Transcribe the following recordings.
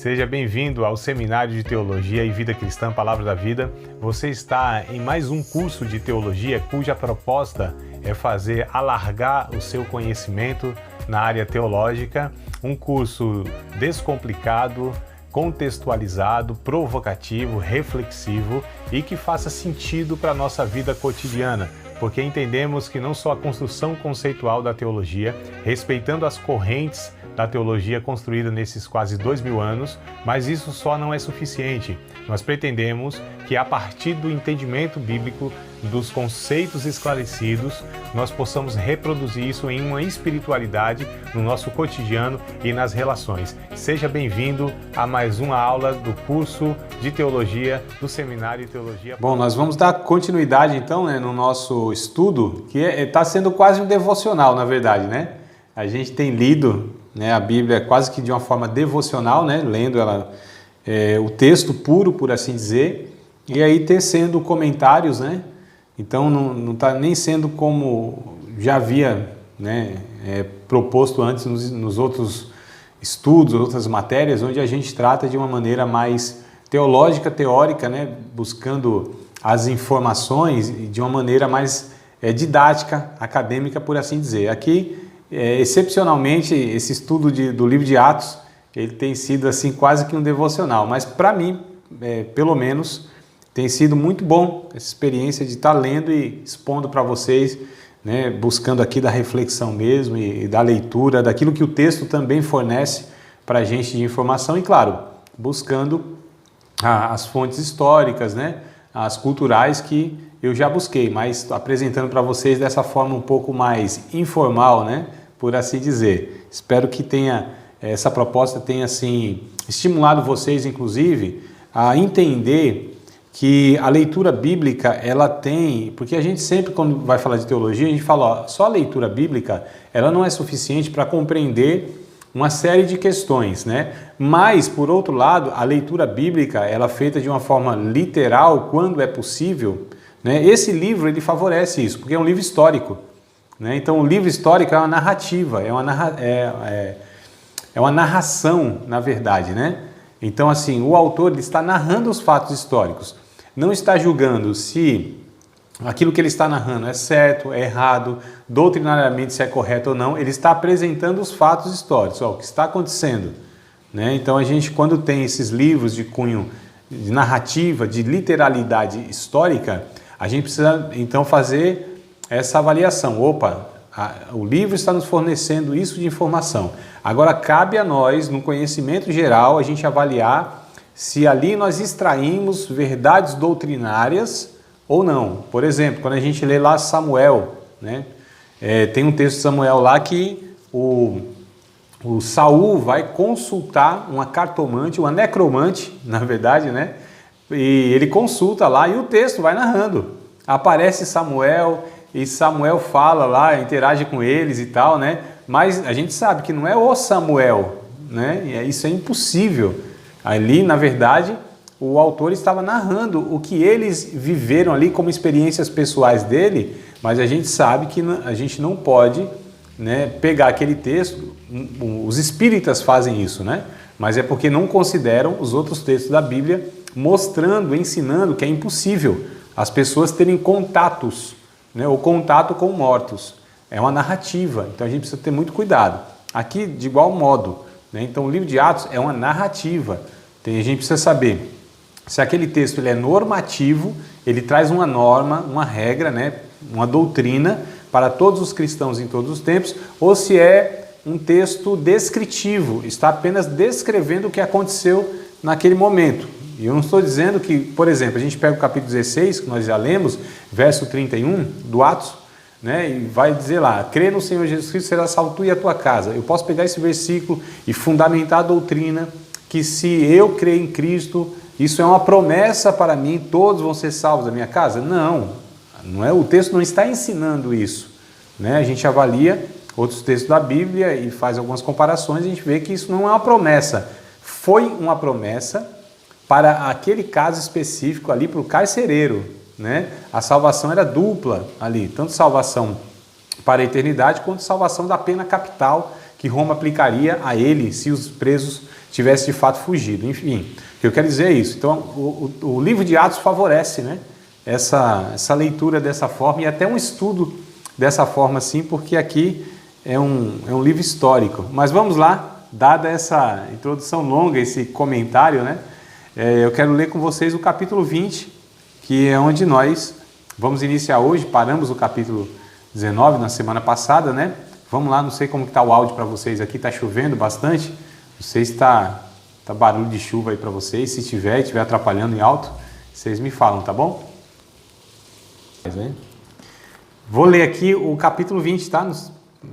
Seja bem-vindo ao Seminário de Teologia e Vida Cristã, Palavra da Vida. Você está em mais um curso de teologia cuja proposta é fazer alargar o seu conhecimento na área teológica. Um curso descomplicado, contextualizado, provocativo, reflexivo e que faça sentido para a nossa vida cotidiana, porque entendemos que não só a construção conceitual da teologia, respeitando as correntes da teologia construída nesses quase 2000 anos, mas isso só não é suficiente. Nós pretendemos que a partir do entendimento bíblico, dos conceitos esclarecidos, nós possamos reproduzir isso em uma espiritualidade no nosso cotidiano e nas relações. Seja bem-vindo a mais uma aula do curso de teologia do Seminário de Teologia. Bom, nós vamos dar continuidade então, no nosso estudo, que está sendo quase um devocional, na verdade, né? A gente tem lido a Bíblia quase que de uma forma devocional, lendo ela, o texto puro, por assim dizer, e aí tecendo comentários, Então não está nem sendo como já havia proposto antes nos outros estudos, outras matérias, onde a gente trata de uma maneira mais teológica, teórica, buscando as informações de uma maneira mais didática, acadêmica, por assim dizer. Aqui, excepcionalmente, esse estudo do livro de Atos, ele tem sido assim quase que um devocional, mas para mim, pelo menos, tem sido muito bom essa experiência de estar lendo e expondo para vocês, buscando aqui da reflexão mesmo e da leitura, daquilo que o texto também fornece para a gente de informação e, claro, buscando as fontes históricas, as culturais que eu já busquei, mas apresentando para vocês dessa forma um pouco mais informal, por assim dizer. Espero que essa proposta tenha assim, estimulado vocês, inclusive, a entender que a leitura bíblica, ela tem... Porque a gente sempre, quando vai falar de teologia, a gente fala, só a leitura bíblica, ela não é suficiente para compreender uma série de questões, Mas, por outro lado, a leitura bíblica, ela é feita de uma forma literal, quando é possível, Esse livro, ele favorece isso, porque é um livro histórico, Então, o livro histórico é uma narrativa, é uma narração, na verdade, Então, assim, o autor ele está narrando os fatos históricos, não está julgando se aquilo que ele está narrando é certo, é errado, doutrinariamente se é correto ou não, ele está apresentando os fatos históricos, o que está acontecendo. Então, a gente, quando tem esses livros de cunho de narrativa, de literalidade histórica, a gente precisa, então, fazer essa avaliação. Opa, o livro está nos fornecendo isso de informação. Agora, cabe a nós, no conhecimento geral, a gente avaliar se ali nós extraímos verdades doutrinárias ou não. Por exemplo, quando a gente lê lá Samuel, tem um texto de Samuel lá que o Saul vai consultar uma cartomante, uma necromante, na verdade, E ele consulta lá e o texto vai narrando. Aparece Samuel e Samuel fala lá, interage com eles e tal, Mas a gente sabe que não é o Samuel, Isso é impossível. Ali, na verdade, o autor estava narrando o que eles viveram ali como experiências pessoais dele, mas a gente sabe que a gente não pode pegar aquele texto, os espíritas fazem isso, Mas é porque não consideram os outros textos da Bíblia mostrando, ensinando que é impossível as pessoas terem contatos, ou contato com mortos. É uma narrativa, então a gente precisa ter muito cuidado. Aqui, de igual modo, Então o livro de Atos é uma narrativa. A gente precisa saber se aquele texto ele é normativo, ele traz uma norma, uma regra, uma doutrina para todos os cristãos em todos os tempos, ou se é um texto descritivo, está apenas descrevendo o que aconteceu naquele momento. E eu não estou dizendo que, por exemplo, a gente pega o capítulo 16, que nós já lemos, verso 31 do Atos, e vai dizer lá, crê no Senhor Jesus Cristo, será salvo tu e a tua casa. Eu posso pegar esse versículo e fundamentar a doutrina que se eu crer em Cristo, isso é uma promessa para mim, todos vão ser salvos da minha casa? Não é, o texto não está ensinando isso. A gente avalia outros textos da Bíblia e faz algumas comparações e a gente vê que isso não é uma promessa. Foi uma promessa para aquele caso específico ali, para o carcereiro. A salvação era dupla ali, tanto salvação para a eternidade quanto salvação da pena capital que Roma aplicaria a ele se os presos tivesse de fato fugido. Enfim, o que eu quero dizer é isso. Então, o livro de Atos favorece, né, essa leitura dessa forma e até um estudo dessa forma, sim, porque aqui é um livro histórico. Mas vamos lá, dada essa introdução longa, esse comentário, né, eu quero ler com vocês o capítulo 20, que é onde nós vamos iniciar hoje. Paramos o capítulo 19 na semana passada, né? Vamos lá, não sei como está o áudio para vocês aqui, está chovendo bastante, não sei se está barulho de chuva aí para vocês, se estiver atrapalhando em alto, vocês me falam, tá bom? Vou ler aqui o capítulo 20, tá?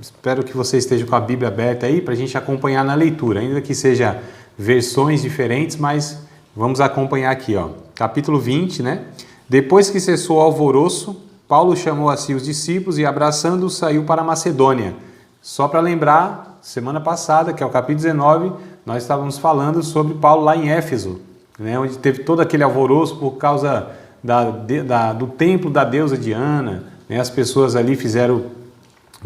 Espero que você esteja com a Bíblia aberta aí para a gente acompanhar na leitura, ainda que seja versões diferentes, mas vamos acompanhar aqui, ó. Capítulo 20, né? Depois que cessou o alvoroço, Paulo chamou a si os discípulos e, abraçando-os, saiu para a Macedônia. Só para lembrar, semana passada, que é o capítulo 19, nós estávamos falando sobre Paulo lá em Éfeso, né, onde teve todo aquele alvoroço por causa do templo da deusa Diana, né, as pessoas ali fizeram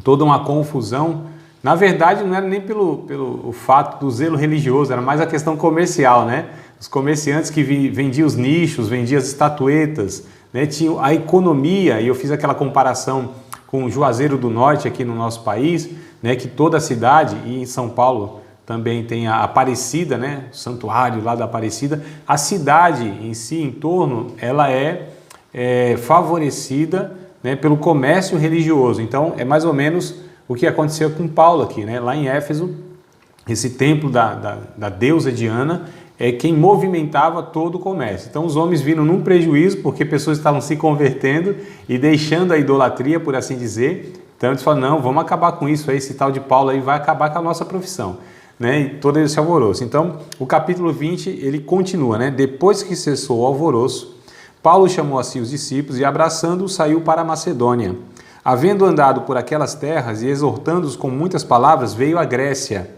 toda uma confusão. Na verdade, não era nem pelo fato do zelo religioso, era mais a questão comercial, né? Os comerciantes que vendiam os nichos, vendiam as estatuetas, né, tinha a economia, e eu fiz aquela comparação com o Juazeiro do Norte aqui no nosso país, né, que toda a cidade, e em São Paulo também tem a Aparecida, né, o santuário lá da Aparecida, a cidade em si, em torno, ela é favorecida, né, pelo comércio religioso. Então, é mais ou menos o que aconteceu com Paulo aqui, né, lá em Éfeso, esse templo da deusa Diana, é quem movimentava todo o comércio. Então os homens viram num prejuízo, porque pessoas estavam se convertendo e deixando a idolatria, por assim dizer. Então eles falaram, não, vamos acabar com isso aí, esse tal de Paulo aí vai acabar com a nossa profissão, né? E todo esse alvoroço. Então o capítulo 20, ele continua, né? Depois que cessou o alvoroço, Paulo chamou a si os discípulos e, abraçando-os, saiu para a Macedônia. Havendo andado por aquelas terras e exortando-os com muitas palavras, veio à Grécia.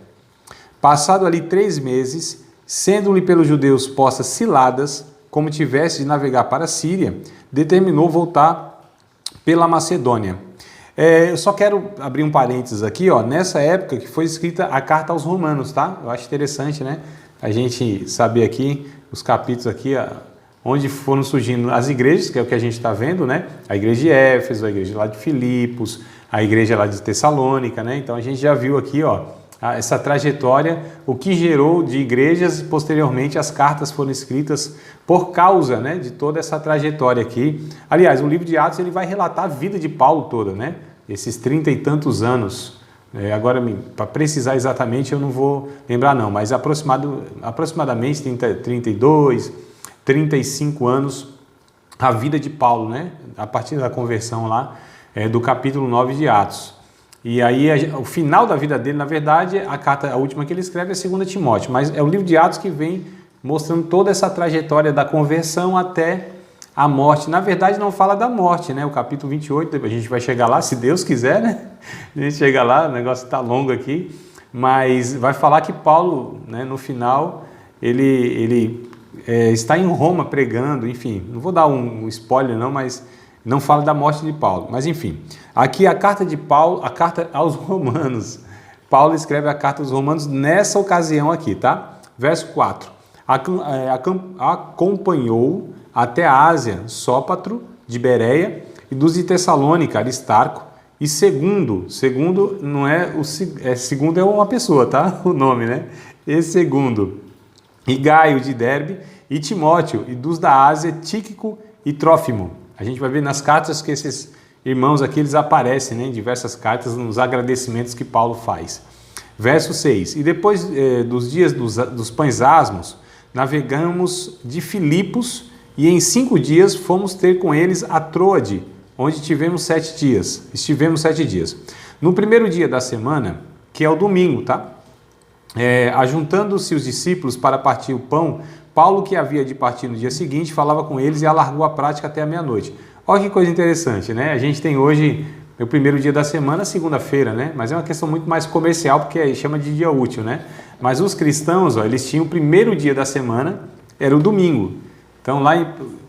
Passado ali 3 meses, sendo-lhe pelos judeus postas ciladas, como tivesse de navegar para a Síria, determinou voltar pela Macedônia. Eu só quero abrir um parênteses aqui, ó, nessa época que foi escrita a carta aos Romanos, tá? Eu acho interessante, né? A gente saber aqui, os capítulos aqui, onde foram surgindo as igrejas, que é o que a gente está vendo, né? A igreja de Éfeso, a igreja lá de Filipos, a igreja lá de Tessalônica, né? Então a gente já viu aqui, ó, essa trajetória, o que gerou de igrejas, e posteriormente as cartas foram escritas por causa, né, de toda essa trajetória aqui. Aliás, o livro de Atos ele vai relatar a vida de Paulo toda, né? Esses 30 e tantos anos. Agora, para precisar exatamente, eu não vou lembrar não, mas aproximadamente 32, 35 anos a vida de Paulo, né? A partir da conversão lá, do capítulo 9 de Atos. E aí, o final da vida dele, na verdade, a última que ele escreve é 2 Timóteo, mas é o livro de Atos que vem mostrando toda essa trajetória da conversão até a morte. Na verdade, não fala da morte, né? O capítulo 28, a gente vai chegar lá, se Deus quiser, né? A gente chega lá, o negócio está longo aqui, mas vai falar que Paulo, né, no final, ele está em Roma pregando, enfim, não vou dar um spoiler não, mas não fala da morte de Paulo, mas enfim. Aqui a carta de Paulo, a carta aos Romanos. Paulo escreve a carta aos Romanos nessa ocasião aqui, tá? Verso 4. Acompanhou até a Ásia Sópatro de Bereia e dos de Tessalônica, Aristarco, e segundo não é segundo é uma pessoa, tá? O nome, né? E segundo, e Gaio de Derbe, e Timóteo, e dos da Ásia, Tíquico e Trófimo. A gente vai ver nas cartas que esses irmãos aqui, eles aparecem, né, em diversas cartas, nos agradecimentos que Paulo faz. Verso 6. E depois dos dias dos pães asmos, navegamos de Filipos, e em 5 dias fomos ter com eles a Troade, onde estivemos 7 dias. No primeiro dia da semana, que é o domingo, tá? Ajuntando-se os discípulos para partir o pão, Paulo, que havia de partir no dia seguinte, falava com eles e alargou a prática até a meia-noite. Olha que coisa interessante, né? A gente tem hoje o primeiro dia da semana, segunda-feira, né? Mas é uma questão muito mais comercial, porque chama de dia útil, né? Mas os cristãos, ó, eles tinham o primeiro dia da semana, era o domingo. Então,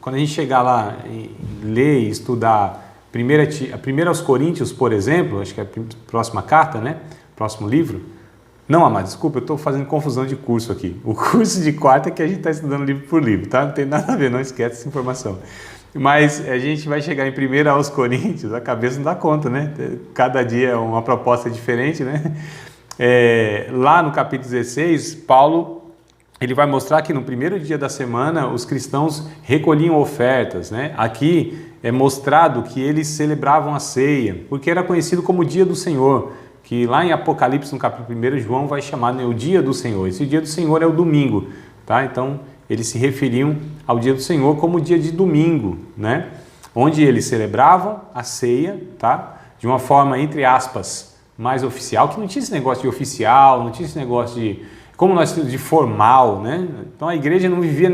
quando a gente chegar lá e ler e estudar a primeira aos Coríntios, por exemplo, acho que é a próxima carta, né? Próximo livro, Não, Amado, desculpa, eu estou fazendo confusão de curso aqui. O curso de quarta é que a gente está estudando livro por livro, tá? Não tem nada a ver, não esquece essa informação. Mas a gente vai chegar em 1 aos Coríntios, a cabeça não dá conta, né? Cada dia é uma proposta diferente, né? Lá no capítulo 16, Paulo ele vai mostrar que no primeiro dia da semana os cristãos recolhiam ofertas, né? Aqui é mostrado que eles celebravam a ceia, porque era conhecido como o dia do Senhor, que lá em Apocalipse, no capítulo 1, João vai chamar, né, o dia do Senhor. Esse dia do Senhor é o domingo, tá? Então, eles se referiam ao dia do Senhor como o dia de domingo, né? Onde eles celebravam a ceia, tá? De uma forma, entre aspas, mais oficial, que não tinha esse negócio de oficial, não tinha esse negócio de, como nós temos, de formal, né? Então, a igreja não vivia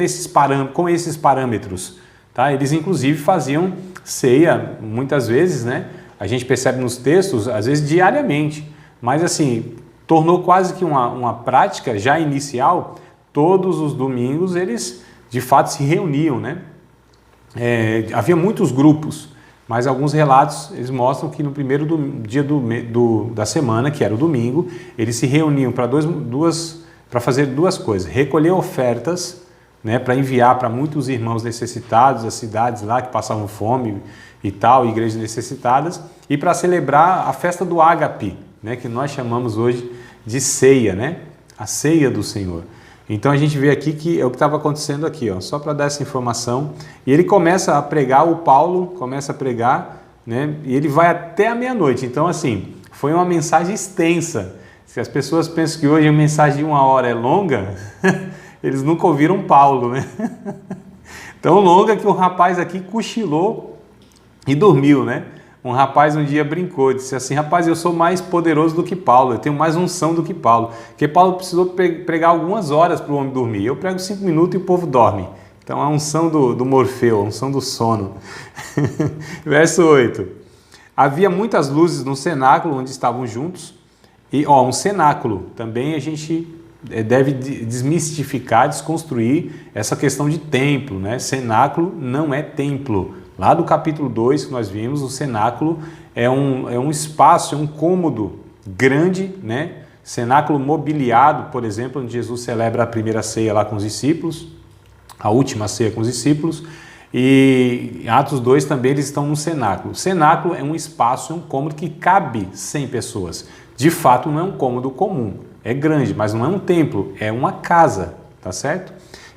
com esses parâmetros, tá? Eles, inclusive, faziam ceia, muitas vezes, né? A gente percebe nos textos, às vezes diariamente, mas assim, tornou quase que uma prática já inicial. Todos os domingos eles de fato se reuniam, né? Havia muitos grupos, mas alguns relatos eles mostram que no primeiro dia da semana, que era o domingo, eles se reuniam para fazer duas coisas: recolher ofertas, né, para enviar para muitos irmãos necessitados, as cidades lá que passavam fome e tal, igrejas necessitadas, e para celebrar a festa do ágape, né, que nós chamamos hoje de ceia, né, a ceia do Senhor. Então a gente vê aqui que é o que estava acontecendo aqui, ó, só para dar essa informação. E ele começa a pregar, o Paulo começa a pregar, né, e ele vai até a meia-noite. Então assim, foi uma mensagem extensa. Se as pessoas pensam que hoje a mensagem de 1 hora é longa, eles nunca ouviram Paulo, né? Tão longa que o rapaz aqui cochilou e dormiu, né? Um rapaz um dia brincou, disse assim: rapaz, eu sou mais poderoso do que Paulo, eu tenho mais unção do que Paulo. Porque Paulo precisou pregar algumas horas para o homem dormir. Eu prego 5 minutos e o povo dorme. Então a unção do Morfeu, a unção do sono. Verso 8. Havia muitas luzes no cenáculo onde estavam juntos. E um cenáculo, também a gente deve desmistificar, desconstruir essa questão de templo, né? Cenáculo não é templo. Lá do capítulo 2 que nós vimos, o cenáculo é um espaço, é um cômodo grande, né? Cenáculo mobiliado, por exemplo, onde Jesus celebra a primeira ceia lá com os discípulos, a última ceia com os discípulos, e em Atos 2 também eles estão no cenáculo. O cenáculo é um espaço, é um cômodo que cabe 100 pessoas. De fato, não é um cômodo comum, é grande, mas não é um templo, é uma casa, tá certo?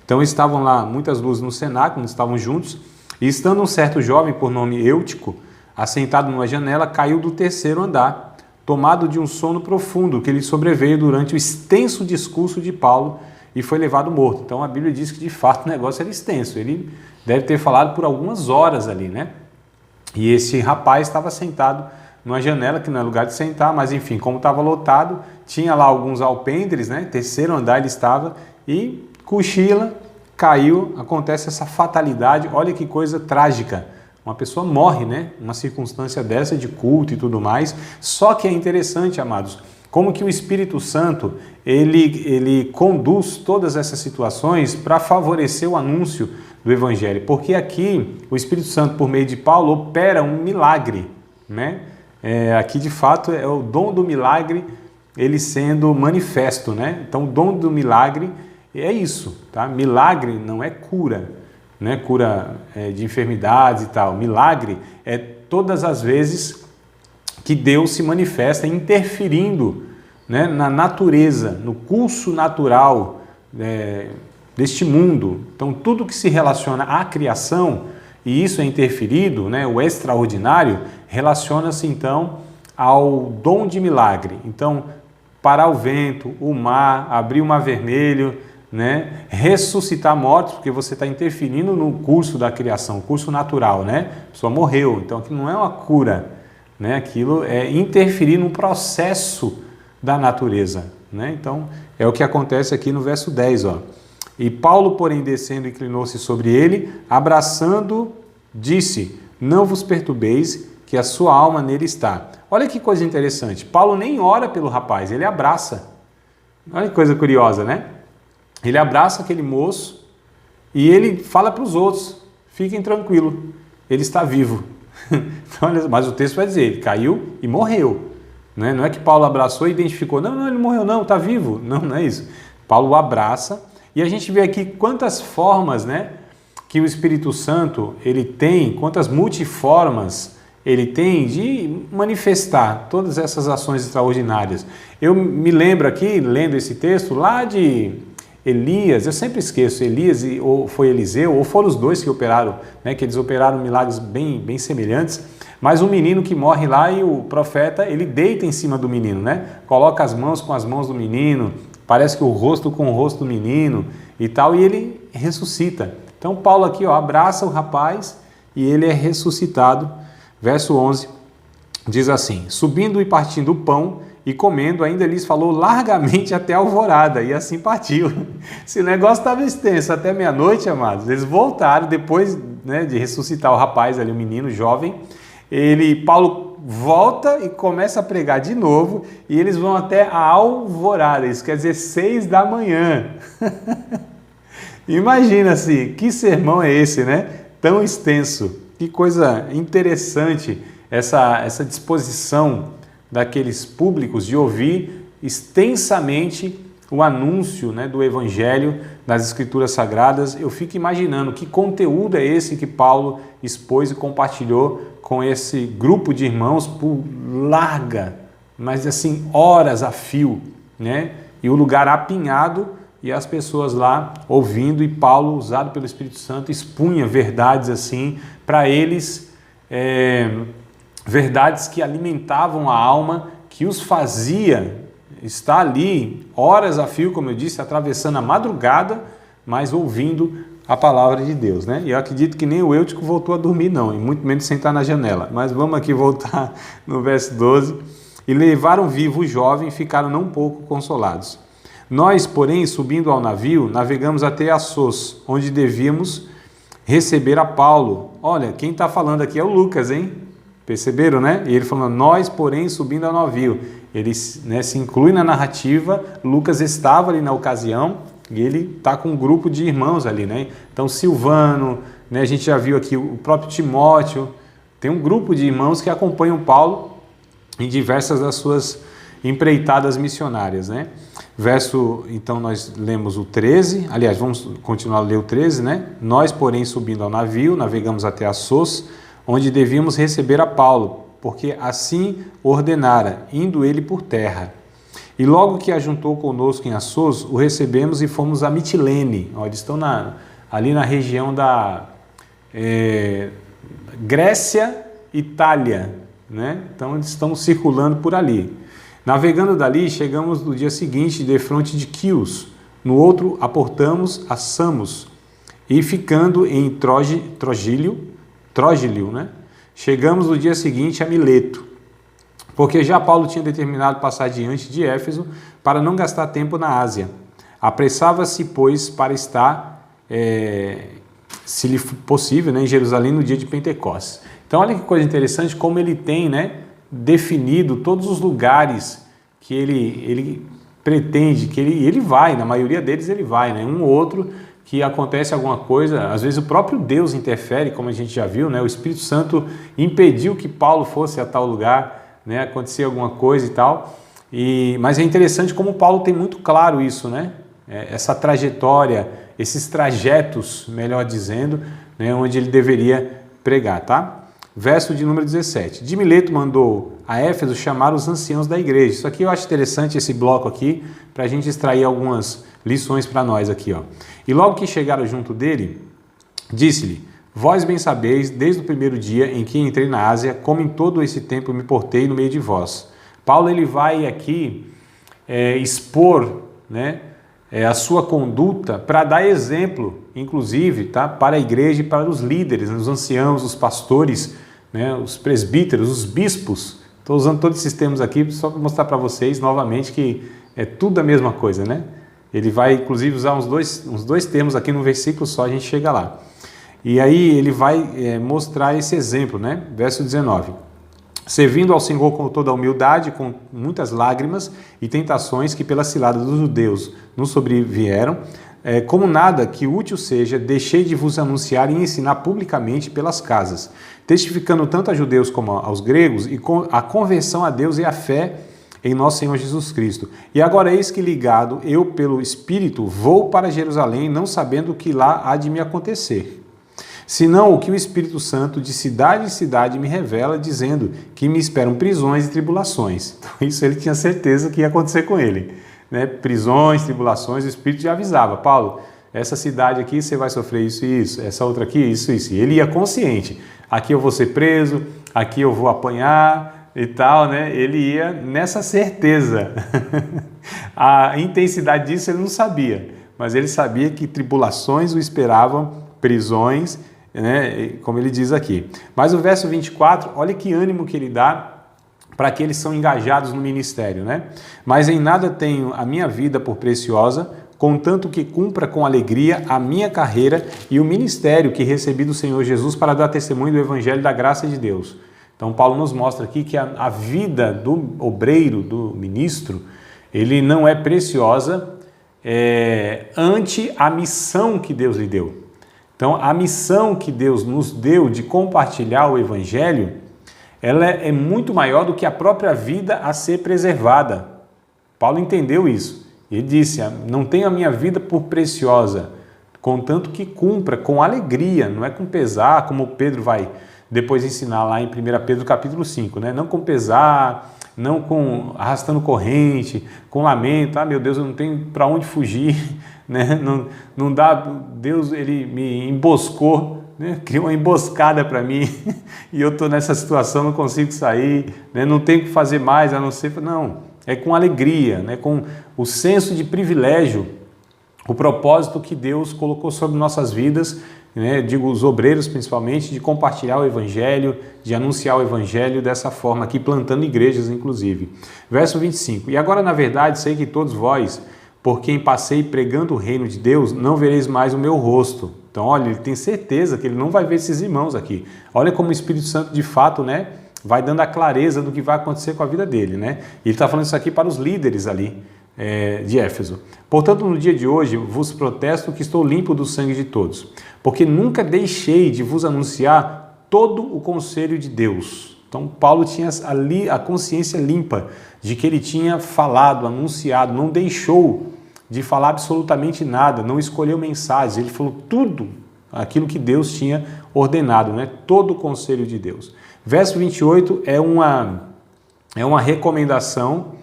Então estavam lá muitas luzes no cenáculo, estavam juntos. E estando um certo jovem por nome Eutico, assentado numa janela, caiu do 3º andar, tomado de um sono profundo que lhe sobreveio durante o extenso discurso de Paulo e foi levado morto. Então a Bíblia diz que de fato o negócio era extenso, ele deve ter falado por algumas horas ali, né? E esse rapaz estava sentado numa janela, que não é lugar de sentar, mas enfim, como estava lotado, tinha lá alguns alpendres, né? 3º andar ele estava e cochila, caiu, acontece essa fatalidade. Olha que coisa trágica, uma pessoa morre, né? Uma circunstância dessa de culto e tudo mais. Só que é interessante, amados, como que o Espírito Santo ele conduz todas essas situações para favorecer o anúncio do Evangelho, porque aqui o Espírito Santo, por meio de Paulo, opera um milagre, né? Aqui de fato é o dom do milagre ele sendo manifesto, né? Então o dom do milagre é isso, tá? Milagre não é cura, né? Cura de enfermidades e tal. Milagre é todas as vezes que Deus se manifesta interferindo, né, na natureza, no curso natural deste mundo. Então tudo que se relaciona à criação, e isso é interferido, né, o extraordinário, relaciona-se então ao dom de milagre. Então, parar o vento, o mar, abrir o mar vermelho, né? Ressuscitar mortos, porque você está interferindo no curso da criação, curso natural, né? A pessoa morreu, então aquilo não é uma cura, né? Aquilo é interferir no processo da natureza, né? Então é o que acontece aqui no verso 10, ó. E Paulo, porém, descendo, inclinou-se sobre ele, abraçando, disse: não vos perturbeis, que a sua alma nele está. Olha que coisa interessante, Paulo nem ora pelo rapaz, ele abraça. Olha que coisa curiosa, né? Ele abraça aquele moço e ele fala para os outros: fiquem tranquilos, ele está vivo. Então, mas o texto vai dizer, ele caiu e morreu. né? Não é que Paulo abraçou e identificou, não, ele morreu não, está vivo. Não é isso. Paulo o abraça e a gente vê aqui quantas formas, né, que o Espírito Santo ele tem, quantas multiformas ele tem de manifestar todas essas ações extraordinárias. Eu me lembro aqui, lendo esse texto, lá de Elias, eu sempre esqueço, Elias ou foi Eliseu, ou foram os dois que operaram, né, que eles operaram milagres bem semelhantes, mas um menino que morre lá e o profeta, ele deita em cima do menino, né? Coloca as mãos com as mãos do menino, parece que o rosto com o rosto do menino e tal, e ele ressuscita. Então Paulo aqui, ó, abraça o rapaz e ele é ressuscitado. Verso 11 diz assim: subindo e partindo o pão e comendo, ainda lhes falou largamente até a alvorada, e assim partiu. Esse negócio estava extenso até meia-noite, amados. Eles voltaram depois, né, de ressuscitar o rapaz ali, o menino jovem. Paulo volta e começa a pregar de novo, e eles vão até a alvorada, isso quer dizer 6 da manhã. Imagina assim, que sermão é esse, né? Tão extenso. Que coisa interessante essa disposição daqueles públicos de ouvir extensamente o anúncio, né, do Evangelho das Escrituras Sagradas. Eu fico imaginando que conteúdo é esse que Paulo expôs e compartilhou com esse grupo de irmãos por larga, mas assim, horas a fio, né? E o lugar apinhado e as pessoas lá ouvindo, e Paulo, usado pelo Espírito Santo, expunha verdades assim para eles, verdades que alimentavam a alma, que os fazia estar ali horas a fio, como eu disse, atravessando a madrugada, mas ouvindo a palavra de Deus, né? E eu acredito que nem o Eutico voltou a dormir não, e muito menos sentar na janela. Mas vamos aqui voltar no verso 12. E levaram vivo o jovem e ficaram não pouco consolados. Nós, porém, subindo ao navio, navegamos até Assos, onde devíamos receber a Paulo. Olha, quem está falando aqui é o Lucas, hein? Perceberam, né? E ele falando, nós, porém, subindo ao navio. Ele, né, se inclui na narrativa. Lucas estava ali na ocasião e ele está com um grupo de irmãos ali, né? Então, Silvano, né, a gente já viu aqui o próprio Timóteo. Tem um grupo de irmãos que acompanham Paulo em diversas das suas empreitadas missionárias, né? Então nós lemos o 13, aliás, vamos continuar a ler o 13, né? Nós, porém, subindo ao navio, navegamos até Assos, onde devíamos receber a Paulo, porque assim ordenara, indo ele por terra. E logo que ajuntou conosco em Assos, o recebemos e fomos a Mitilene. Ó, eles estão ali na região da Grécia, Itália, né? Então eles estão circulando por ali. Navegando dali, chegamos no dia seguinte defronte de Quios. No outro, aportamos a Samos. E ficando em Trogílio, né? Chegamos no dia seguinte a Mileto. Porque já Paulo tinha determinado passar diante de Éfeso para não gastar tempo na Ásia. Apressava-se, pois, para estar, se lhe possível, né, em Jerusalém no dia de Pentecostes. Então, olha que coisa interessante, como ele tem, né, definido todos os lugares que ele pretende, que ele vai, na maioria deles ele vai, né? Um ou outro que acontece alguma coisa, às vezes o próprio Deus interfere, como a gente já viu, né? O Espírito Santo impediu que Paulo fosse a tal lugar, né? Acontecia alguma coisa e tal, mas é interessante como Paulo tem muito claro isso, né? Essa trajetória, esses trajetos, melhor dizendo, né? Onde ele deveria pregar, tá? Verso de número 17. De Mileto mandou a Éfeso chamar os anciãos da igreja. Isso aqui eu acho interessante, esse bloco aqui, para a gente extrair algumas lições para nós aqui, ó. E logo que chegaram junto dele, disse-lhe, vós bem sabeis, desde o primeiro dia em que entrei na Ásia, como em todo esse tempo me portei no meio de vós. Paulo, ele vai aqui expor, né, a sua conduta para dar exemplo, inclusive, tá, para a igreja e para os líderes, os anciãos, os pastores, né, os presbíteros, os bispos. Estou usando todos esses termos aqui só para mostrar para vocês novamente que é tudo a mesma coisa, né? Ele vai, inclusive, usar uns dois termos aqui no versículo só, a gente chega lá. E aí ele vai mostrar esse exemplo, né? Verso 19. Servindo ao Senhor com toda a humildade, com muitas lágrimas e tentações que pela cilada dos judeus nos sobrevieram, como nada que útil seja, deixei de vos anunciar e ensinar publicamente pelas casas, testificando tanto a judeus como aos gregos e a conversão a Deus e a fé em nosso Senhor Jesus Cristo. E agora eis que ligado, eu pelo Espírito vou para Jerusalém, não sabendo o que lá há de me acontecer. Senão o que o Espírito Santo de cidade em cidade me revela, dizendo que me esperam prisões e tribulações. Então isso ele tinha certeza que ia acontecer com ele, né? Prisões, tribulações, o Espírito já avisava, Paulo, essa cidade aqui você vai sofrer isso e isso, essa outra aqui, isso e isso. E ele ia consciente, aqui eu vou ser preso, aqui eu vou apanhar e tal, né? Ele ia nessa certeza. A intensidade disso ele não sabia, mas ele sabia que tribulações o esperavam, prisões, né? Como ele diz aqui. Mas o verso 24, olha que ânimo que ele dá para que eles são engajados no ministério, né? Mas em nada tenho a minha vida por preciosa, contanto que cumpra com alegria a minha carreira e o ministério que recebi do Senhor Jesus para dar testemunho do Evangelho da graça de Deus. Então Paulo nos mostra aqui que a vida do obreiro, do ministro, ele não é preciosa ante a missão que Deus lhe deu. Então a missão que Deus nos deu de compartilhar o Evangelho, ela é muito maior do que a própria vida a ser preservada. Paulo entendeu isso. Ele disse, não tenho a minha vida por preciosa, contanto que cumpra com alegria, não é com pesar, como Pedro vai depois ensinar lá em 1 Pedro capítulo 5, né? Não com pesar, não com arrastando corrente, com lamento, meu Deus, eu não tenho para onde fugir, né? Não dá, Deus ele me emboscou, né? Criou uma emboscada para mim e eu estou nessa situação, não consigo sair, né? Não tenho o que fazer mais a não ser, não. É com alegria, né? Com o senso de privilégio, o propósito que Deus colocou sobre nossas vidas, né? Digo, os obreiros principalmente, de compartilhar o Evangelho, de anunciar o Evangelho dessa forma aqui, plantando igrejas inclusive. Verso 25, e agora na verdade sei que todos vós, por quem passei pregando o reino de Deus, não vereis mais o meu rosto. Então olha, ele tem certeza que ele não vai ver esses irmãos aqui. Olha como o Espírito Santo de fato, né? Vai dando a clareza do que vai acontecer com a vida dele, né? E ele está falando isso aqui para os líderes ali de Éfeso. Portanto, no dia de hoje, vos protesto que estou limpo do sangue de todos, porque nunca deixei de vos anunciar todo o conselho de Deus. Então, Paulo tinha ali a consciência limpa de que ele tinha falado, anunciado, não deixou de falar absolutamente nada, não escolheu mensagens, ele falou tudo aquilo que Deus tinha ordenado, né? Todo o conselho de Deus. Verso 28 é uma recomendação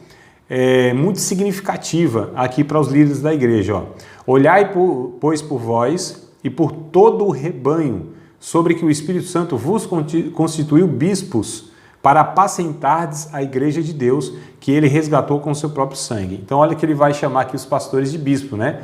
muito significativa aqui para os líderes da igreja. Ó. Olhai, pois, por vós e por todo o rebanho, sobre que o Espírito Santo vos constituiu bispos para apacentardes a igreja de Deus, que ele resgatou com o seu próprio sangue. Então, olha que ele vai chamar aqui os pastores de bispo, né?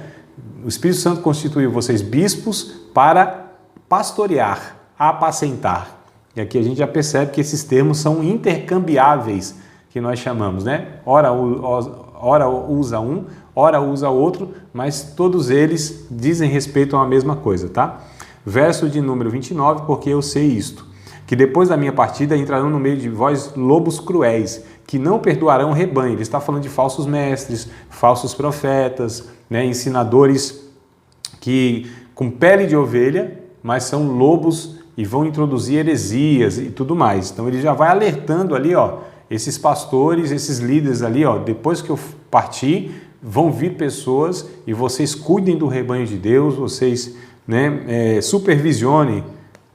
O Espírito Santo constituiu vocês bispos para pastorear, apacentar. E aqui a gente já percebe que esses termos são intercambiáveis, que nós chamamos, né? Ora usa um, ora usa outro, mas todos eles dizem respeito a uma mesma coisa, tá? Verso de número 29, porque eu sei isto, que depois da minha partida entrarão no meio de vós lobos cruéis, que não perdoarão o rebanho. Ele está falando de falsos mestres, falsos profetas, né? Ensinadores que com pele de ovelha, mas são lobos e vão introduzir heresias e tudo mais. Então ele já vai alertando ali, ó, esses pastores, esses líderes ali, ó, depois que eu partir, vão vir pessoas e vocês cuidem do rebanho de Deus, vocês, né, supervisionem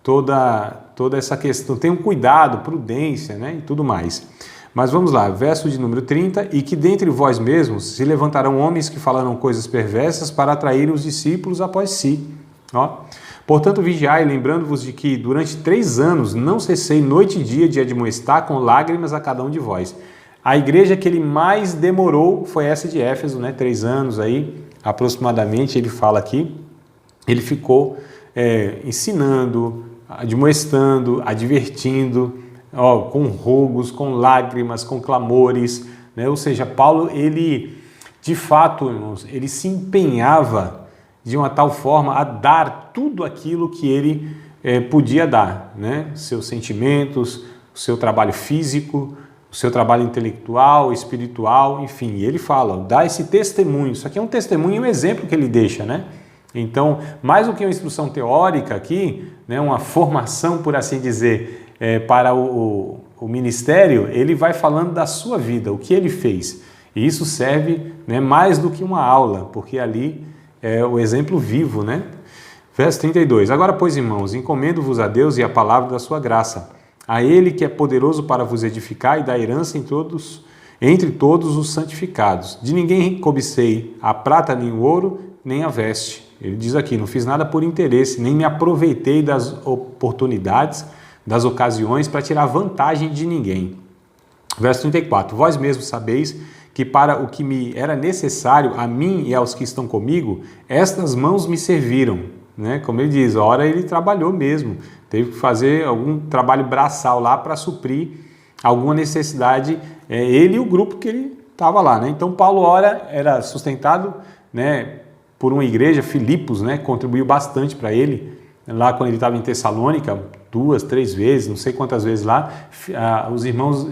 toda essa questão, tenham cuidado, prudência, né, e tudo mais. Mas vamos lá, verso de número 30, e que dentre vós mesmos se levantarão homens que falarão coisas perversas para atrair os discípulos após si. Ó. Portanto, vigiai, lembrando-vos de que durante 3 anos não cessei noite e dia de admoestar com lágrimas a cada um de vós. A igreja que ele mais demorou foi essa de Éfeso, né? 3 anos aí, aproximadamente, ele fala aqui. Ele ficou ensinando, admoestando, advertindo, ó, com rogos, com lágrimas, com clamores, né? Ou seja, Paulo, ele, de fato, irmãos, ele se empenhava de uma tal forma a dar tudo aquilo que ele podia dar, né? Seus sentimentos, o seu trabalho físico, o seu trabalho intelectual, espiritual, enfim. E ele fala, ó, dá esse testemunho. Isso aqui é um testemunho e um exemplo que ele deixa, né? Então, mais do que uma instrução teórica aqui, né, uma formação, por assim dizer, para o ministério, ele vai falando da sua vida, o que ele fez. E isso serve, né, mais do que uma aula, porque ali é o exemplo vivo, né? Verso 32. Agora, pois, irmãos, encomendo-vos a Deus e a palavra da sua graça, a Ele que é poderoso para vos edificar e dar herança entre todos os santificados. De ninguém cobicei a prata, nem o ouro, nem a veste. Ele diz aqui, não fiz nada por interesse, nem me aproveitei das oportunidades, das ocasiões para tirar vantagem de ninguém. Verso 34. Vós mesmos sabeis que para o que me era necessário, a mim e aos que estão comigo, estas mãos me serviram. Né? Como ele diz, a hora ele trabalhou mesmo, teve que fazer algum trabalho braçal lá para suprir alguma necessidade, ele e o grupo que ele estava lá. Né? Então Paulo, ora, era sustentado, né, por uma igreja, Filipos, né, contribuiu bastante para ele, lá quando ele estava em Tessalônica, 2, 3 vezes, não sei quantas vezes lá, os irmãos,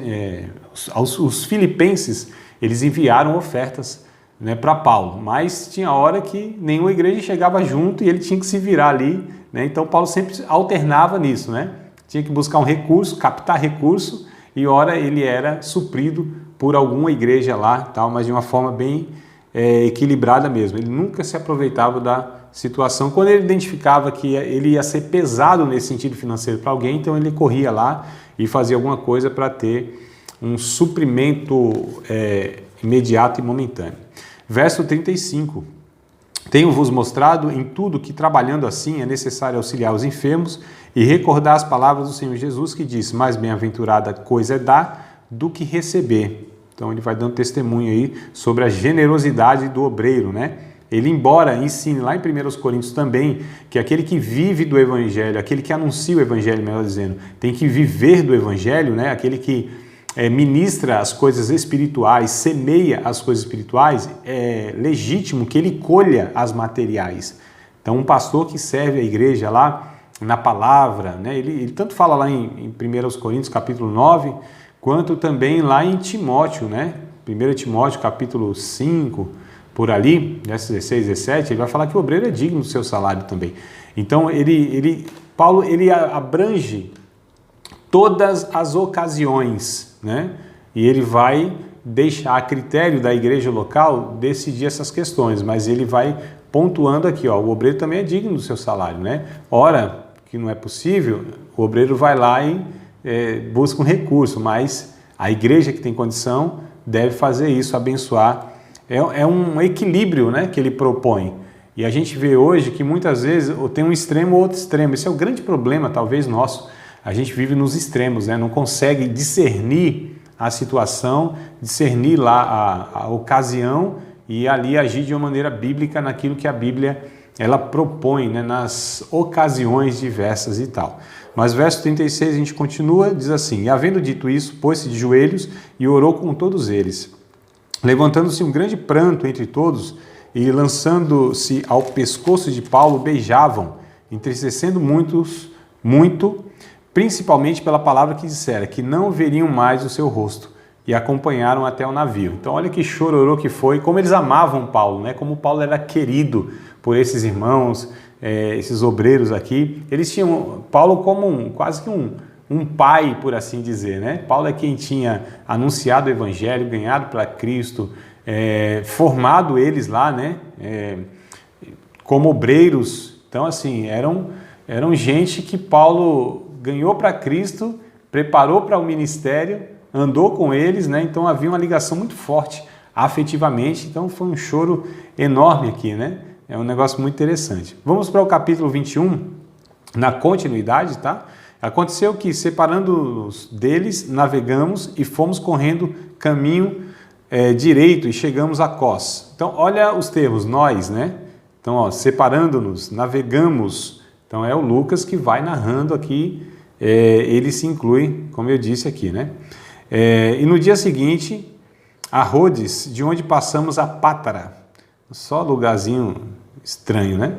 os filipenses, eles enviaram ofertas, né, para Paulo, mas tinha hora que nenhuma igreja chegava junto e ele tinha que se virar ali, né? Então Paulo sempre alternava nisso, né? Tinha que buscar um recurso, captar recurso, e ora ele era suprido por alguma igreja lá, tal, mas de uma forma bem equilibrada mesmo. Ele nunca se aproveitava da situação. Quando ele identificava que ele ia ser pesado nesse sentido financeiro para alguém, então ele corria lá e fazia alguma coisa para ter um suprimento imediato e momentâneo. Verso 35. Tenho-vos mostrado em tudo que, trabalhando assim, é necessário auxiliar os enfermos e recordar as palavras do Senhor Jesus, que disse, mais bem-aventurada coisa é dar do que receber. Então ele vai dando testemunho aí sobre a generosidade do obreiro, né? Ele, embora ensine lá em 1 Coríntios também que aquele que vive do Evangelho, aquele que anuncia o Evangelho, melhor dizendo, tem que viver do Evangelho, né? Aquele que ministra as coisas espirituais, semeia as coisas espirituais, é legítimo que ele colha as materiais. Então, um pastor que serve a igreja lá na palavra, né, ele tanto fala lá em 1 Coríntios capítulo 9, quanto também lá em Timóteo, né? 1 Timóteo capítulo 5, por ali, versos 16, 17, ele vai falar que o obreiro é digno do seu salário também. Então, Paulo ele abrange todas as ocasiões, né? E ele vai deixar a critério da igreja local decidir essas questões, mas ele vai pontuando aqui, ó, o obreiro também é digno do seu salário, né? Ora, que não é possível, o obreiro vai lá e busca um recurso, mas a igreja que tem condição deve fazer isso, abençoar. É um equilíbrio, né, que ele propõe. E a gente vê hoje que muitas vezes tem um extremo ou outro extremo. Esse é o grande problema, talvez, nosso. A gente vive nos extremos, né? Não consegue discernir a situação, discernir lá a ocasião e ali agir de uma maneira bíblica naquilo que a Bíblia ela propõe, né? Nas ocasiões diversas e tal. Mas verso 36 a gente continua, diz assim, e havendo dito isso, pôs-se de joelhos e orou com todos eles. Levantando-se um grande pranto entre todos e lançando-se ao pescoço de Paulo, beijavam, entristecendo muito, principalmente pela palavra que dissera, que não veriam mais o seu rosto, e acompanharam até o navio. Então olha que chororô que foi, como eles amavam Paulo, né? Como Paulo era querido por esses irmãos, esses obreiros aqui. Eles tinham Paulo como quase que um pai, por assim dizer, né? Paulo é quem tinha anunciado o evangelho, ganhado para Cristo, formado eles lá, né? Como obreiros. Então, assim, eram gente que Paulo ganhou para Cristo, preparou para o ministério, andou com eles, né? Então havia uma ligação muito forte afetivamente. Então foi um choro enorme aqui, né? É um negócio muito interessante. Vamos para o capítulo 21, na continuidade, tá? Aconteceu que, separando-nos deles, navegamos e fomos correndo caminho direito e chegamos a Cós. Então, olha os termos, nós, né? Então, ó, separando-nos, navegamos. Então, é o Lucas que vai narrando aqui, ele se inclui, como eu disse aqui, né? E no dia seguinte, a Rhodes, de onde passamos a Pátara. Só lugarzinho estranho, né?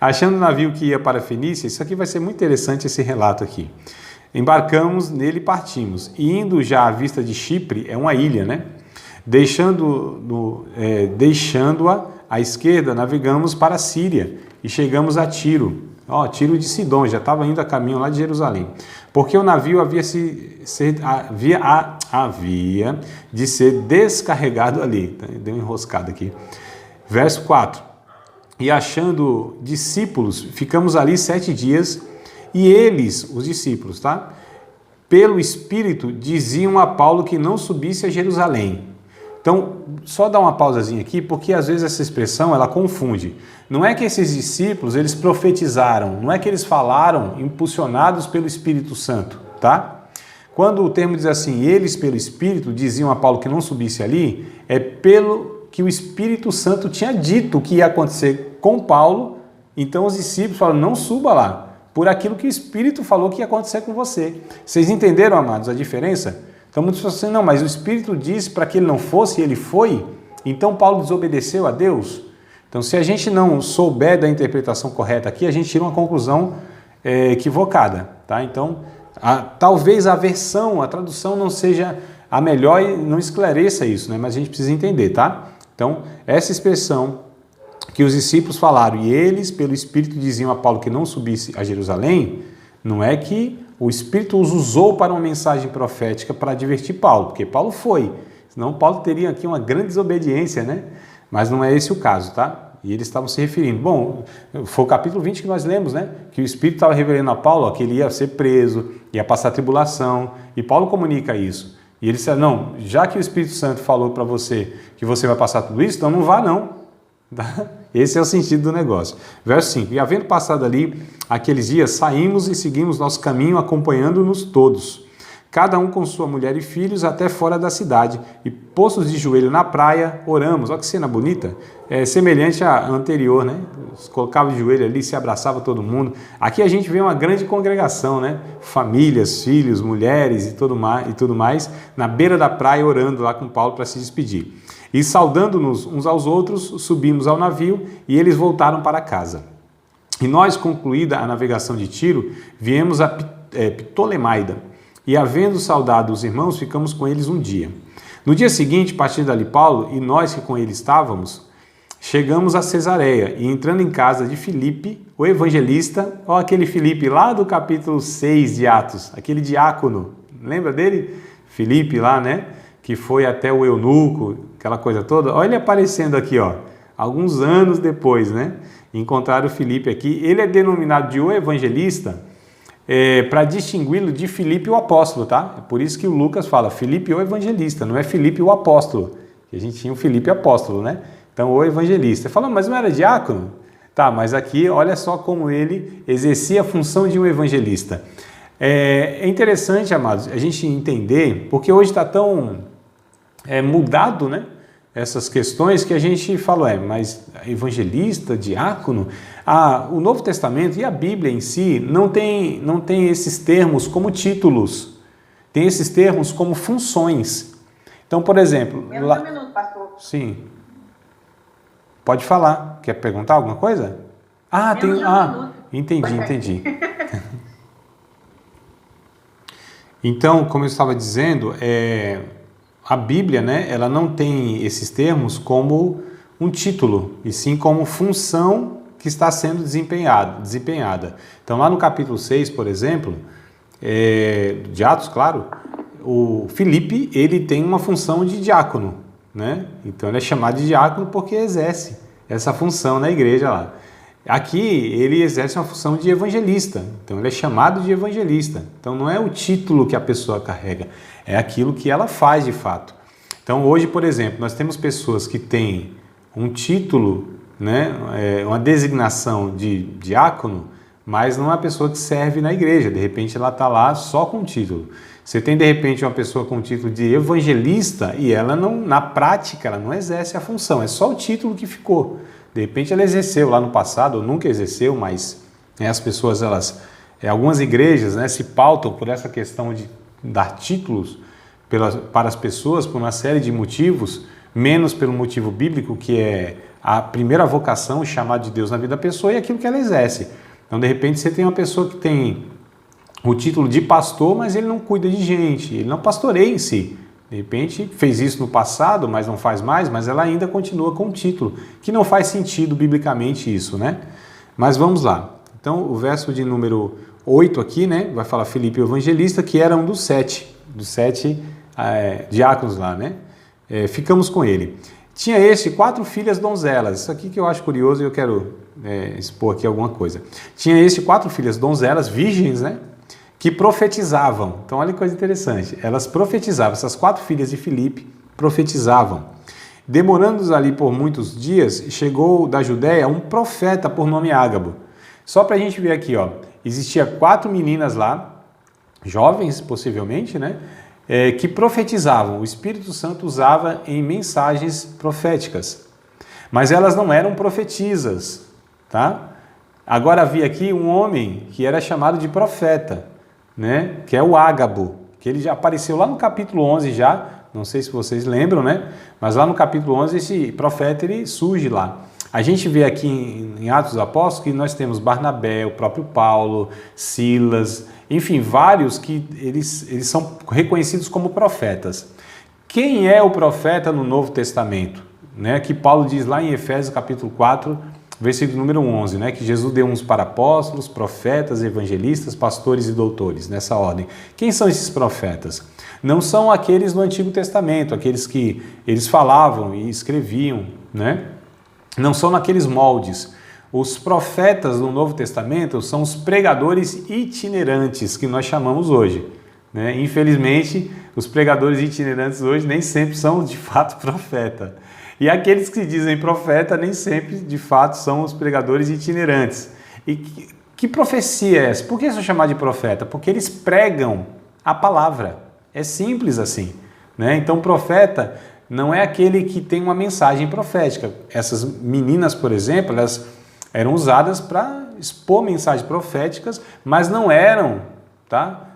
Achando o navio que ia para a Fenícia, isso aqui vai ser muito interessante esse relato aqui. Embarcamos nele e partimos. E indo já à vista de Chipre, é uma ilha, né? Deixando-a à esquerda, navegamos para a Síria e chegamos a Tiro. Tiro de Sidom, já estava indo a caminho lá de Jerusalém. Porque o navio havia de ser descarregado ali. Deu uma enroscada aqui. Verso 4. E achando discípulos, ficamos ali 7 dias, e eles, os discípulos, tá? Pelo Espírito, diziam a Paulo que não subisse a Jerusalém. Então, só dar uma pausazinha aqui, porque às vezes essa expressão, ela confunde. Não é que esses discípulos, eles profetizaram, não é que eles falaram impulsionados pelo Espírito Santo, tá? Quando o termo diz assim, eles pelo Espírito diziam a Paulo que não subisse ali, é pelo que o Espírito Santo tinha dito que ia acontecer com Paulo, então os discípulos falaram, não suba lá, por aquilo que o Espírito falou que ia acontecer com você. Vocês entenderam, amados, a diferença? Então muitos falam assim, não, mas o Espírito disse para que ele não fosse e ele foi, então Paulo desobedeceu a Deus? Então se a gente não souber da interpretação correta aqui, a gente tira uma conclusão equivocada, tá? Então talvez a versão, a tradução não seja a melhor e não esclareça isso, né? Mas a gente precisa entender, tá? Então essa expressão que os discípulos falaram e eles pelo Espírito diziam a Paulo que não subisse a Jerusalém, não é que o Espírito os usou para uma mensagem profética para advertir Paulo, porque Paulo foi, senão Paulo teria aqui uma grande desobediência, né? Mas não é esse o caso, tá? E eles estavam se referindo. Bom, foi o capítulo 20 que nós lemos, né? Que o Espírito estava revelando a Paulo que ele ia ser preso, ia passar tribulação, e Paulo comunica isso. E ele disse, não, já que o Espírito Santo falou para você que você vai passar tudo isso, então não vá não. Esse é o sentido do negócio. Verso 5. E havendo passado ali aqueles dias, saímos e seguimos nosso caminho, acompanhando-nos todos, cada um com sua mulher e filhos, até fora da cidade, e postos de joelho na praia, oramos. Olha que cena bonita, semelhante à anterior, né? Colocava de joelho ali, se abraçava todo mundo. Aqui a gente vê uma grande congregação, né? Famílias, filhos, mulheres e tudo mais, na beira da praia, orando lá com Paulo para se despedir. E saudando-nos uns aos outros, subimos ao navio e eles voltaram para casa. E nós, concluída a navegação de Tiro, viemos a Ptolemaida. E havendo saudado os irmãos, ficamos com eles um dia. No dia seguinte, partindo dali Paulo, e nós que com ele estávamos, chegamos a Cesareia, e entrando em casa de Filipe, o evangelista, ó, aquele Filipe lá do capítulo 6 de Atos, aquele diácono, lembra dele? Filipe lá, né? Que foi até o eunuco, aquela coisa toda. Olha ele aparecendo aqui, ó, alguns anos depois, né? Encontraram o Filipe aqui. Ele é denominado de o evangelista para distingui-lo de Filipe o apóstolo, tá? É por isso que o Lucas fala Filipe o evangelista, não é Filipe o apóstolo. A gente tinha o Filipe apóstolo, né? Então o evangelista. Fala, mas não era diácono? Tá, mas aqui olha só como ele exercia a função de um evangelista. É interessante, amados, a gente entender, porque hoje está tão mudado, né? Essas questões que a gente fala, mas evangelista, diácono, o Novo Testamento e a Bíblia em si não tem esses termos como títulos, tem esses termos como funções. Então, por exemplo... Um minuto, pastor. Sim. Pode falar. Quer perguntar alguma coisa? Entendi. Então, como eu estava dizendo, a Bíblia, né, ela não tem esses termos como um título, e sim como função que está sendo desempenhada. Então, lá no capítulo 6, por exemplo, de Atos, claro, o Filipe, ele tem uma função de diácono, né? Então, ele é chamado de diácono porque exerce essa função na igreja lá. Aqui, ele exerce uma função de evangelista, então ele é chamado de evangelista. Então, não é o título que a pessoa carrega, é aquilo que ela faz de fato. Então, hoje, por exemplo, nós temos pessoas que têm um título, né, uma designação de diácono, mas não é uma pessoa que serve na igreja. De repente, ela está lá só com o título. Você tem, de repente, uma pessoa com o título de evangelista e ela não, na prática, ela não exerce a função, é só o título que ficou. De repente ela exerceu lá no passado, ou nunca exerceu, mas as pessoas, algumas igrejas, né, se pautam por essa questão de dar títulos para as pessoas por uma série de motivos, menos pelo motivo bíblico, que é a primeira vocação, o chamado de Deus na vida da pessoa e aquilo que ela exerce. Então, de repente, você tem uma pessoa que tem o título de pastor, mas ele não cuida de gente, ele não pastoreia em si. De repente, fez isso no passado, mas não faz mais, mas ela ainda continua com o título, que não faz sentido biblicamente isso, né? Mas vamos lá. Então, o verso de número 8 aqui, né, vai falar Filipe o evangelista, que era um dos sete diáconos lá, né? Ficamos com ele. Tinha este 4 filhas donzelas. Isso aqui que eu acho curioso e eu quero expor aqui alguma coisa. Tinha este 4 filhas donzelas, virgens, né? Que profetizavam. Então, olha que coisa interessante. Elas profetizavam. Essas 4 filhas de Filipe profetizavam. Demorando-nos ali por muitos dias, chegou da Judéia um profeta por nome Ágabo. Só para a gente ver aqui, ó, existia 4 meninas lá, jovens possivelmente, né? Que profetizavam. O Espírito Santo usava em mensagens proféticas. Mas elas não eram profetisas, tá? Agora havia aqui um homem que era chamado de profeta, né? Que é o Ágabo, que ele já apareceu lá no capítulo 11 já, não sei se vocês lembram, né? Mas lá no capítulo 11 esse profeta ele surge lá. A gente vê aqui em Atos dos Apóstolos que nós temos Barnabé, o próprio Paulo, Silas, enfim, vários que eles são reconhecidos como profetas. Quem é o profeta no Novo Testamento? Né? Que Paulo diz lá em Efésios capítulo 4, versículo número 11, né? Que Jesus deu uns para apóstolos, profetas, evangelistas, pastores e doutores, nessa ordem. Quem são esses profetas? Não são aqueles do Antigo Testamento, aqueles que eles falavam e escreviam, né? Não são naqueles moldes. Os profetas do Novo Testamento são os pregadores itinerantes, que nós chamamos hoje, né? Infelizmente, os pregadores itinerantes hoje nem sempre são de fato profeta. E aqueles que dizem profeta nem sempre de fato são os pregadores itinerantes. E que profecia é essa? Por que são chamados de profeta? Porque eles pregam a palavra. É simples assim, né? Então, profeta não é aquele que tem uma mensagem profética. Essas meninas, por exemplo, elas eram usadas para expor mensagens proféticas, mas não eram, tá?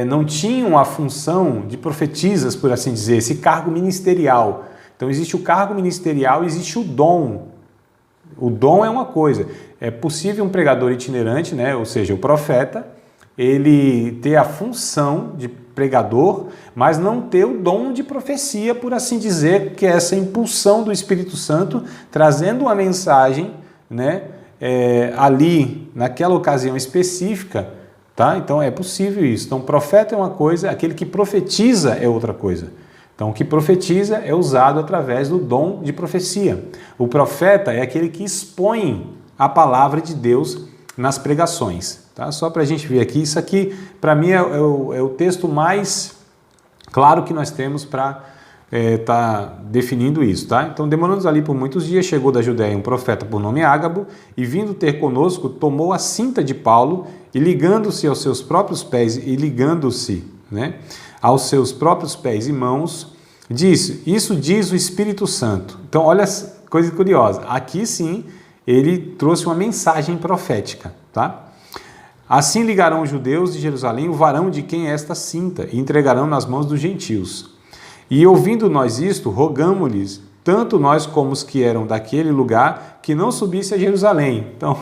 Não tinham a função de profetisas, por assim dizer, esse cargo ministerial. Então existe o cargo ministerial, existe o dom. O dom é uma coisa. É possível um pregador itinerante, né? Ou seja, o profeta, ele ter a função de pregador, mas não ter o dom de profecia, por assim dizer, que é essa impulsão do Espírito Santo, trazendo uma mensagem, né, ali, naquela ocasião específica, tá? Então é possível isso. Então, profeta é uma coisa, aquele que profetiza é outra coisa. Então, o que profetiza é usado através do dom de profecia. O profeta é aquele que expõe a palavra de Deus nas pregações. Tá? Só para a gente ver aqui, isso aqui para mim é o texto mais claro que nós temos para tá definindo isso. Tá? Então, demorando-nos ali por muitos dias, chegou da Judéia um profeta por nome Ágabo, e vindo ter conosco, tomou a cinta de Paulo, e ligando-se aos seus próprios pés, aos seus próprios pés e mãos, disse, isso diz o Espírito Santo. Então, olha coisa curiosa, aqui sim ele trouxe uma mensagem profética, tá? Assim ligarão os judeus de Jerusalém o varão de quem é esta cinta, e entregarão nas mãos dos gentios. E ouvindo nós isto, rogamo-lhes, tanto nós como os que eram daquele lugar, que não subisse a Jerusalém. Então,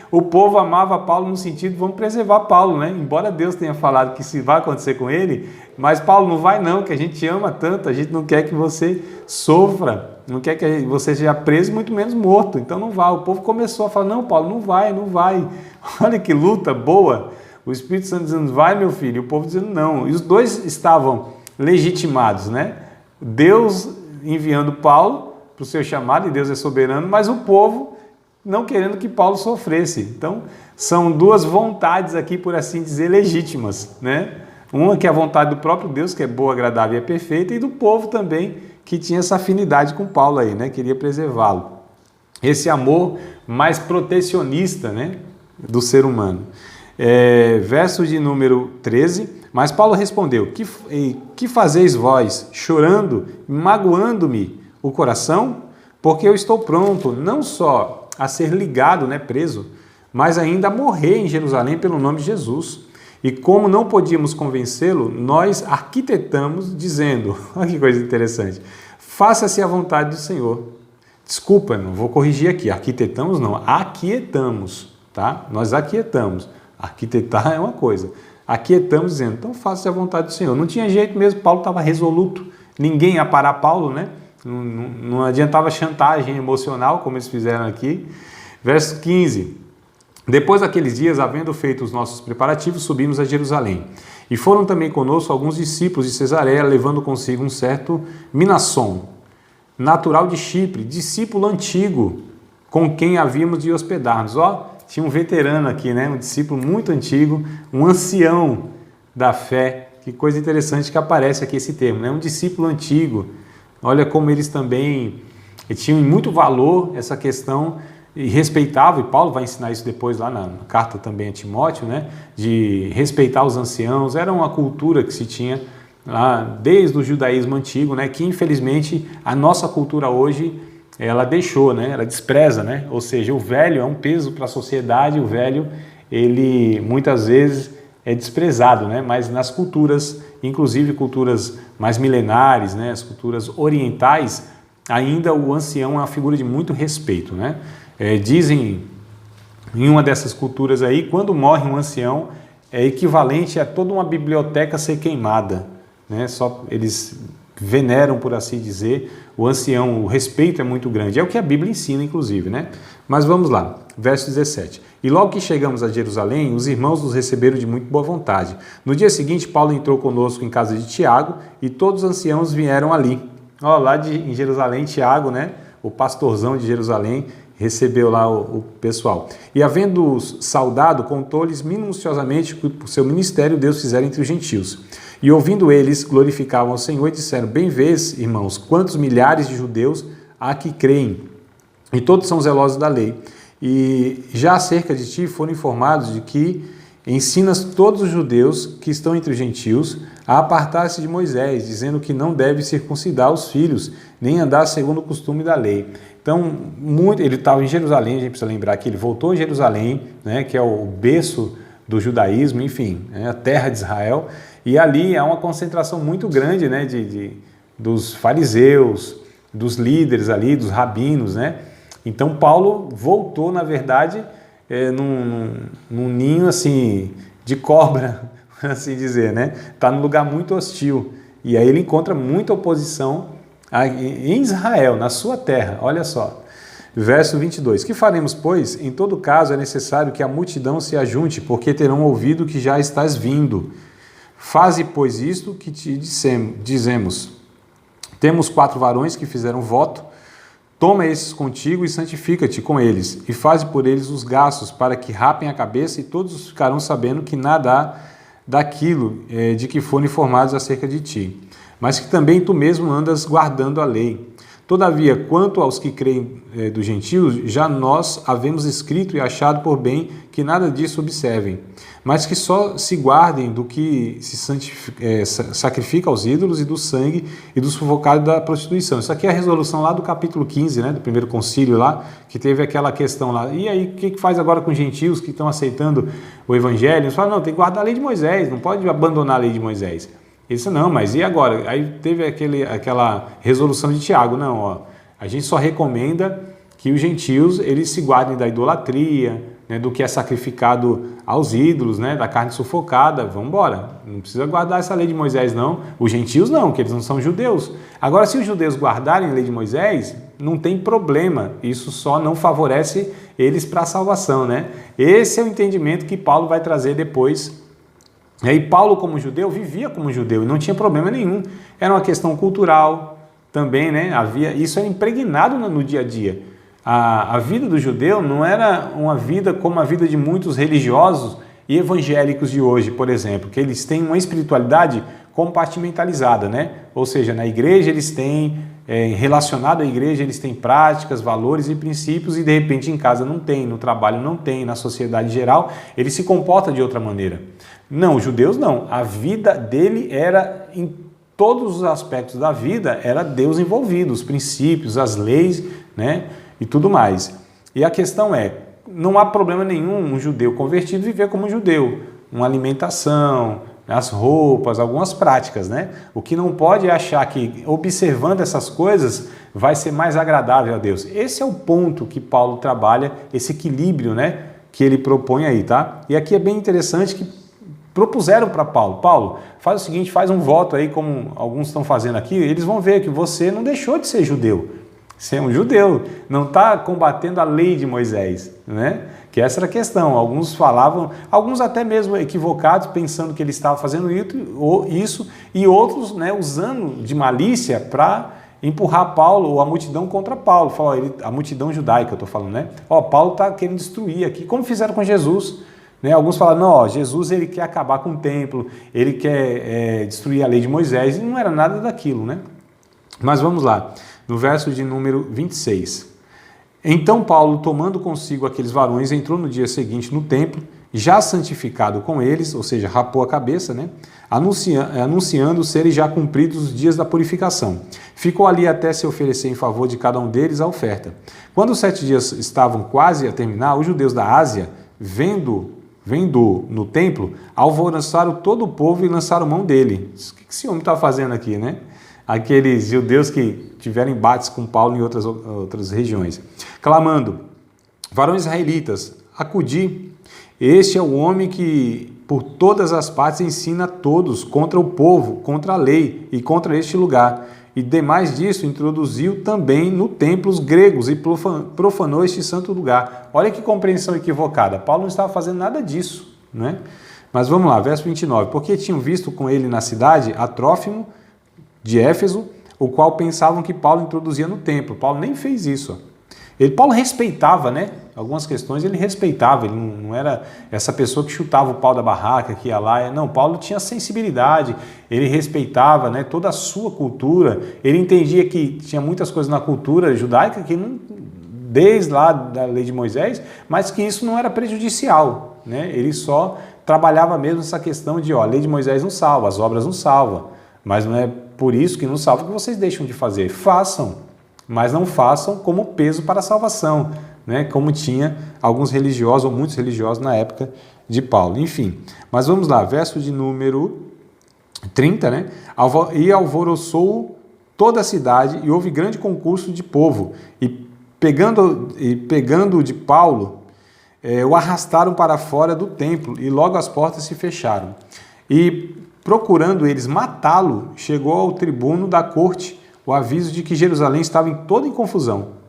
o povo amava Paulo no sentido, vamos preservar Paulo, né? Embora Deus tenha falado que isso vai acontecer com ele, mas Paulo não vai não, que a gente ama tanto, a gente não quer que você sofra, não quer que você seja preso, muito menos morto, então não vá. O povo começou a falar, não, Paulo, não vai. Olha que luta boa, o Espírito Santo dizendo, vai meu filho, e o povo dizendo não. E os dois estavam legitimados, né? Deus enviando Paulo para o seu chamado, e Deus é soberano, mas o povo não querendo que Paulo sofresse. Então, são duas vontades aqui, por assim dizer, legítimas, né? Uma que é a vontade do próprio Deus, que é boa, agradável e é perfeita, e do povo também, que tinha essa afinidade com Paulo aí, né? Queria preservá-lo. Esse amor mais protecionista, né? Do ser humano. Verso de número 13, mas Paulo respondeu, que fazeis vós, chorando, magoando-me o coração? Porque eu estou pronto, não só a ser ligado, né, preso, mas ainda a morrer em Jerusalém pelo nome de Jesus. E como não podíamos convencê-lo, nós arquitetamos, dizendo, olha que coisa interessante, faça-se a vontade do Senhor. Desculpa, não vou corrigir aqui, arquitetamos não, aquietamos, tá? Nós aquietamos. Arquitetar é uma coisa. Aquietamos dizendo, então faça-se a vontade do Senhor. Não tinha jeito mesmo, Paulo estava resoluto. Ninguém ia parar Paulo, né? Não adiantava chantagem emocional, como eles fizeram aqui. Verso 15. Depois daqueles dias, havendo feito os nossos preparativos, subimos a Jerusalém. E foram também conosco alguns discípulos de Cesareia, levando consigo um certo Minasson, natural de Chipre, discípulo antigo, com quem havíamos de hospedar-nos. Ó, tinha um veterano aqui, né? Um discípulo muito antigo, um ancião da fé. Que coisa interessante que aparece aqui esse termo, né? Um discípulo antigo. Olha como eles também tinham muito valor essa questão e respeitavam, e Paulo vai ensinar isso depois lá na carta também a Timóteo, né? De respeitar os anciãos. Era uma cultura que se tinha lá desde o judaísmo antigo, né? Que infelizmente a nossa cultura hoje ela deixou, né? Ela despreza, né? Ou seja, o velho é um peso para a sociedade, o velho ele muitas vezes é desprezado, né? Mas nas culturas, inclusive culturas mais milenares, né? As culturas orientais, ainda o ancião é uma figura de muito respeito, né? Dizem em uma dessas culturas aí, quando morre um ancião, é equivalente a toda uma biblioteca ser queimada, né? Só eles veneram, por assim dizer, o ancião, o respeito é muito grande. É o que a Bíblia ensina, inclusive, né? Mas vamos lá, verso 17. E logo que chegamos a Jerusalém, os irmãos nos receberam de muito boa vontade. No dia seguinte, Paulo entrou conosco em casa de Tiago e todos os anciãos vieram ali. Ó, lá em Jerusalém, Tiago, né? O pastorzão de Jerusalém, recebeu lá o pessoal. E havendo-os saudado, contou-lhes minuciosamente que por seu ministério Deus fizera entre os gentios. E ouvindo eles, glorificavam ao Senhor e disseram: bem vês, irmãos, quantos milhares de judeus há que creem, e todos são zelosos da lei. E já acerca de ti foram informados de que ensinas todos os judeus que estão entre os gentios a apartar-se de Moisés, dizendo que não deve circuncidar os filhos, nem andar segundo o costume da lei. Então, ele estava em Jerusalém, a gente precisa lembrar que ele voltou a Jerusalém, né, que é o berço do judaísmo, enfim, a terra de Israel, e ali há uma concentração muito grande, né, dos fariseus, dos líderes ali, dos rabinos, né? Então Paulo voltou, na verdade, num ninho assim de cobra, por assim dizer, né? Está num lugar muito hostil, e aí ele encontra muita oposição em Israel, na sua terra. Olha só, verso 22. Que faremos, pois? Em todo caso é necessário que a multidão se ajunte, porque terão ouvido que já estás vindo. Faze, pois, isto que te dizemos. Temos 4 varões que fizeram voto. Toma esses contigo e santifica-te com eles, e faze por eles os gastos, para que rapem a cabeça, e todos ficarão sabendo que nada há daquilo de que foram informados acerca de ti, mas que também tu mesmo andas guardando a lei. Todavia, quanto aos que creem dos gentios, já nós havemos escrito e achado por bem que nada disso observem, mas que só se guardem do que se sacrifica aos ídolos e do sangue e do sufocado da prostituição. Isso aqui é a resolução lá do capítulo 15, né, do primeiro concílio lá, que teve aquela questão lá. E aí, o que faz agora com os gentios que estão aceitando o evangelho? Eles falam, não, tem que guardar a lei de Moisés, não pode abandonar a lei de Moisés. Isso não, mas e agora? Aí teve aquela resolução de Tiago, não, ó, a gente só recomenda que os gentios eles se guardem da idolatria, né, do que é sacrificado aos ídolos, né, da carne sufocada, vamos embora, não precisa guardar essa lei de Moisés não, os gentios não, que eles não são judeus. Agora, se os judeus guardarem a lei de Moisés, não tem problema, isso só não favorece eles para a salvação, né? Esse é o entendimento que Paulo vai trazer depois. E aí Paulo, como judeu, vivia como judeu e não tinha problema nenhum. Era uma questão cultural também, né? Isso era impregnado no dia a dia. A vida do judeu não era uma vida como a vida de muitos religiosos e evangélicos de hoje, por exemplo, que eles têm uma espiritualidade compartimentalizada, né? Ou seja, na igreja eles têm, relacionado à igreja, eles têm práticas, valores e princípios e de repente em casa não tem, no trabalho não tem, na sociedade geral ele se comporta de outra maneira. Não, os judeus não. A vida dele era, em todos os aspectos da vida, era Deus envolvido, os princípios, as leis, né, e tudo mais. E a questão é, não há problema nenhum um judeu convertido viver como um judeu. Uma alimentação, as roupas, algumas práticas, né? O que não pode é achar que, observando essas coisas, vai ser mais agradável a Deus. Esse é o ponto que Paulo trabalha, esse equilíbrio, né, que ele propõe aí, tá? E aqui é bem interessante que propuseram para Paulo, faz o seguinte, faz um voto aí, como alguns estão fazendo aqui, eles vão ver que você não deixou de ser judeu. Você é um judeu, não está combatendo a lei de Moisés, né? Que essa era a questão. Alguns falavam, alguns até mesmo equivocados, pensando que ele estava fazendo isso, e outros, né, usando de malícia para empurrar Paulo ou a multidão contra Paulo. A multidão judaica, eu estou falando, né? Paulo está querendo destruir aqui, como fizeram com Jesus. Né? Alguns falaram, não, Jesus ele quer acabar com o templo, ele quer destruir a lei de Moisés, e não era nada daquilo, né? Mas vamos lá, no verso de número 26. Então Paulo, tomando consigo aqueles varões, entrou no dia seguinte no templo, já santificado com eles, ou seja, rapou a cabeça, né? Anunciando serem já cumpridos os dias da purificação. Ficou ali até se oferecer em favor de cada um deles a oferta. Quando os 7 dias estavam quase a terminar, os judeus da Ásia, vendo no templo, alvoroçaram todo o povo e lançaram mão dele. O que esse homem está fazendo aqui, né? Aqueles judeus que tiveram embates com Paulo em outras regiões, clamando, varões israelitas, acudi, este é o homem que por todas as partes ensina a todos contra o povo, contra a lei e contra este lugar. E demais disso, introduziu também no templo os gregos e profanou este santo lugar. Olha que compreensão equivocada. Paulo não estava fazendo nada disso, né? Mas vamos lá, verso 29. Porque tinham visto com ele na cidade a Trófimo de Éfeso, o qual pensavam que Paulo introduzia no templo. Paulo nem fez isso. Paulo respeitava, né? Algumas questões ele respeitava, ele não era essa pessoa que chutava o pau da barraca, que ia lá. Não, Paulo tinha sensibilidade, ele respeitava, né, toda a sua cultura, ele entendia que tinha muitas coisas na cultura judaica que não, desde lá da lei de Moisés, mas que isso não era prejudicial, né? Ele só trabalhava mesmo essa questão de, a lei de Moisés não salva, as obras não salvam, mas não é por isso que não salva que vocês deixam de fazer. Façam, mas não façam como peso para a salvação, né? Como tinha alguns religiosos, ou muitos religiosos na época de Paulo. Enfim, mas vamos lá, verso de número 30, né? E alvoroçou toda a cidade, e houve grande concurso de povo, e pegando de Paulo, o arrastaram para fora do templo, e logo as portas se fecharam. E procurando eles matá-lo, chegou ao tribuno da corte o aviso de que Jerusalém estava toda em confusão.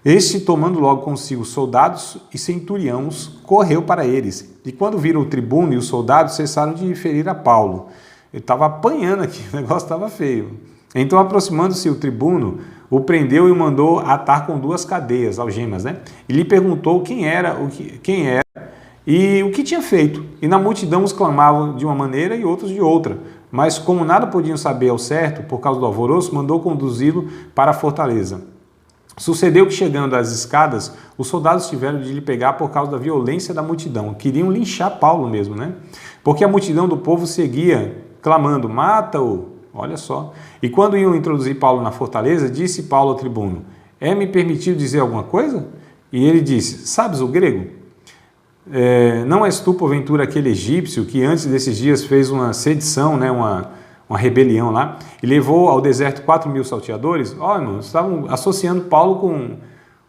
Este, tomando logo consigo soldados e centuriões, correu para eles. E quando viram o tribuno e os soldados, cessaram de ferir a Paulo. Ele estava apanhando aqui, o negócio estava feio. Então, aproximando-se o tribuno, o prendeu e o mandou atar com 2 cadeias, algemas, né? E lhe perguntou quem era e o que tinha feito. E na multidão os clamavam de uma maneira e outros de outra. Mas como nada podiam saber ao certo, por causa do alvoroço, mandou conduzi-lo para a fortaleza. Sucedeu que, chegando às escadas, os soldados tiveram de lhe pegar por causa da violência da multidão. Queriam linchar Paulo mesmo, né? Porque a multidão do povo seguia, clamando, mata-o! Olha só. E quando iam introduzir Paulo na fortaleza, disse Paulo ao tribuno, é-me permitido dizer alguma coisa? E ele disse, sabes o grego? Não és tu, porventura, aquele egípcio que antes desses dias fez uma sedição, né, uma rebelião lá, e levou ao deserto 4.000 salteadores? Irmãos, estavam associando Paulo com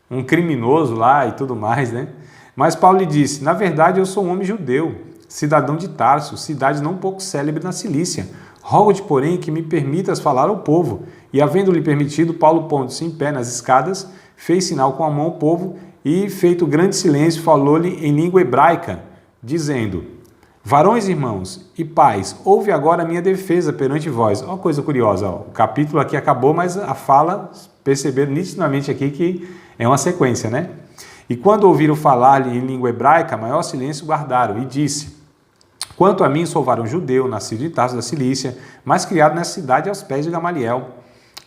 um criminoso lá e tudo mais, né? Mas Paulo lhe disse, na verdade eu sou um homem judeu, cidadão de Tarso, cidade não pouco célebre na Cilícia. Rogo-te, porém, que me permitas falar ao povo. E havendo-lhe permitido, Paulo, pondo-se em pé nas escadas, fez sinal com a mão ao povo e, feito grande silêncio, falou-lhe em língua hebraica, dizendo, varões, irmãos e pais, ouve agora a minha defesa perante vós. Uma coisa curiosa, o capítulo aqui acabou, mas a fala, perceberam nitidamente aqui que é uma sequência, né? E quando ouviram falar-lhe em língua hebraica, maior silêncio guardaram, e disse, quanto a mim, sou varão judeu, nascido de Tarso da Cilícia, mas criado nessa cidade aos pés de Gamaliel,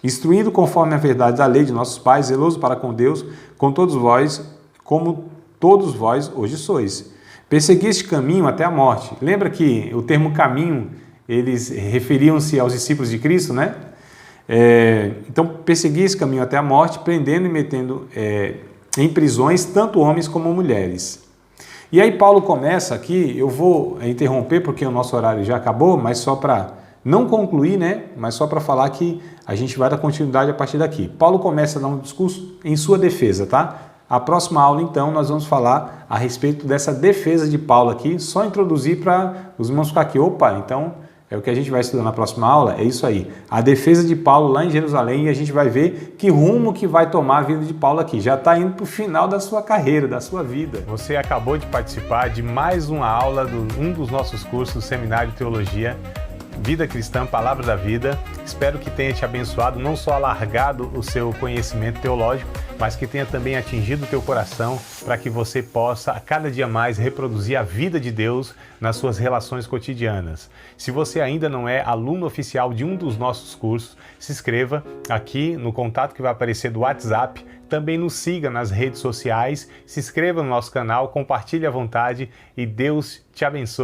instruído conforme a verdade da lei de nossos pais, zeloso para com Deus, com todos vós, como todos vós hoje sois. Persegui este caminho até a morte. Lembra que o termo caminho, eles referiam-se aos discípulos de Cristo, né? Então, persegui esse caminho até a morte, prendendo e metendo em prisões tanto homens como mulheres. E aí Paulo começa aqui, eu vou interromper porque o nosso horário já acabou, mas só para não concluir, né? Mas só para falar que a gente vai dar continuidade a partir daqui. Paulo começa a dar um discurso em sua defesa, tá? A próxima aula, então, nós vamos falar a respeito dessa defesa de Paulo aqui, só introduzir para os irmãos ficar aqui. Opa, então É o que a gente vai estudar na próxima aula, é isso aí. A defesa de Paulo lá em Jerusalém, e a gente vai ver que rumo que vai tomar a vida de Paulo aqui. Já está indo para o final da sua carreira, da sua vida. Você acabou de participar de mais uma aula de um dos nossos cursos do Seminário de Teologia, Vida Cristã, Palavra da Vida. Espero que tenha te abençoado, não só alargado o seu conhecimento teológico, mas que tenha também atingido o teu coração para que você possa, a cada dia mais, reproduzir a vida de Deus nas suas relações cotidianas. Se você ainda não é aluno oficial de um dos nossos cursos, se inscreva aqui no contato que vai aparecer do WhatsApp. Também nos siga nas redes sociais, se inscreva no nosso canal, compartilhe à vontade e Deus te abençoe.